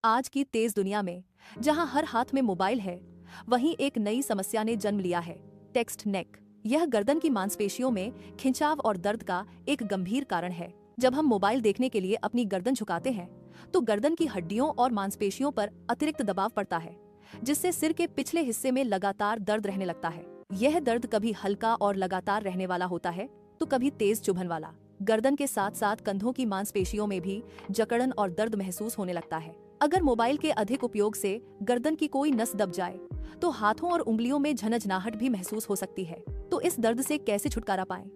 आज की तेज दुनिया में जहां हर हाथ में मोबाइल है, वहीं एक नई समस्या ने जन्म लिया है, टेक्स्ट नेक। यह गर्दन की मांसपेशियों में खिंचाव और दर्द का एक गंभीर कारण है। जब हम मोबाइल देखने के लिए अपनी गर्दन झुकाते हैं, तो गर्दन की हड्डियों और मांसपेशियों पर अतिरिक्त दबाव पड़ता है, जिससे सिर के पिछले हिस्से में लगातार दर्द रहने लगता है। यह दर्द कभी हल्का और लगातार रहने वाला होता है, तो कभी तेज चुभन वाला। गर्दन के साथ साथ कंधों की मांसपेशियों में भी जकड़न और दर्द महसूस होने लगता है। अगर मोबाइल के अधिक उपयोग से गर्दन की कोई नस दब जाए, तो हाथों और उंगलियों में झनझनाहट भी महसूस हो सकती है। तो इस दर्द से कैसे छुटकारा पाएं?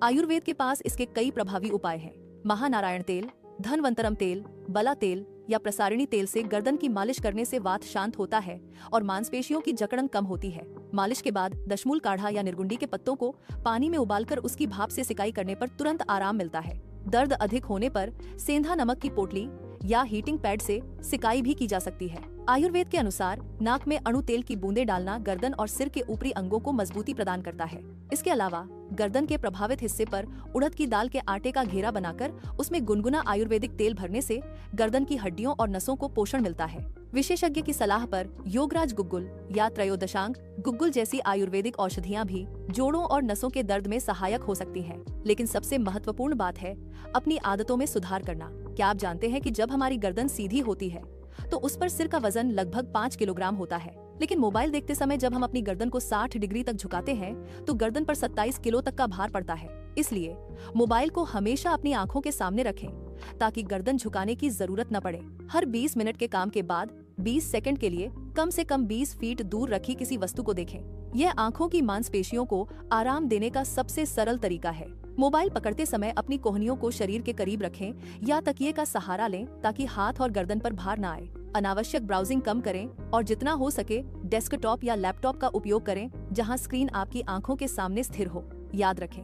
आयुर्वेद के पास इसके कई प्रभावी उपाय हैं। महानारायण तेल, धनवंतरम तेल, बला तेल या प्रसारिणी तेल से गर्दन की मालिश करने से वात शांत होता है और मांसपेशियों की जकड़न कम होती है। मालिश के बाद दशमूल काढ़ा या निर्गुंडी के पत्तों को पानी में उबालकर उसकी भाप से सिकाई करने पर तुरंत आराम मिलता है। दर्द अधिक होने पर सेंधा नमक की पोटली या हीटिंग पैड से सिकाई भी की जा सकती है। आयुर्वेद के अनुसार नाक में अणु तेल की बूंदें डालना गर्दन और सिर के ऊपरी अंगों को मजबूती प्रदान करता है। इसके अलावा गर्दन के प्रभावित हिस्से पर उड़द की दाल के आटे का घेरा बनाकर उसमें गुनगुना आयुर्वेदिक तेल भरने से गर्दन की हड्डियों और नसों को पोषण मिलता है। विशेषज्ञ की सलाह पर योगराज गुग्गुल या त्रयोदशांग गुग्गुल जैसी आयुर्वेदिक औषधियां भी जोड़ों और नसों के दर्द में सहायक हो सकती हैं। लेकिन सबसे महत्वपूर्ण बात है अपनी आदतों में सुधार करना। क्या आप जानते हैं कि जब हमारी गर्दन सीधी होती है, तो उस पर सिर का वजन लगभग 5 किलोग्राम होता है, लेकिन मोबाइल देखते समय जब हम अपनी गर्दन को 60 डिग्री तक झुकाते हैं, तो गर्दन पर 27 किलो तक का भार पड़ता है। इसलिए मोबाइल को हमेशा अपनी आंखों के सामने रखें, ताकि गर्दन झुकाने की जरूरत न पड़े। हर 20 मिनट के काम के बाद 20 सेकंड के लिए कम से कम 20 फीट दूर रखी किसी वस्तु को देखें। यह आंखों की मांसपेशियों को आराम देने का सबसे सरल तरीका है। मोबाइल पकड़ते समय अपनी कोहनियों को शरीर के करीब रखें या तकिए का सहारा लें, ताकि हाथ और गर्दन पर भार न आए। अनावश्यक ब्राउजिंग कम करें और जितना हो सके डेस्कटॉप या लैपटॉप का उपयोग करें, जहां स्क्रीन आपकी आंखों के सामने स्थिर हो। याद रखें,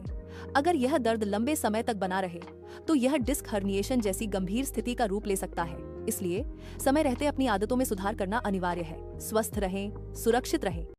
अगर यह दर्द लंबे समय तक बना रहे, तो यह डिस्क हर्निएशन जैसी गंभीर स्थिति का रूप ले सकता है। इसलिए समय रहते अपनी आदतों में सुधार करना अनिवार्य है। स्वस्थ रहें, सुरक्षित रहें।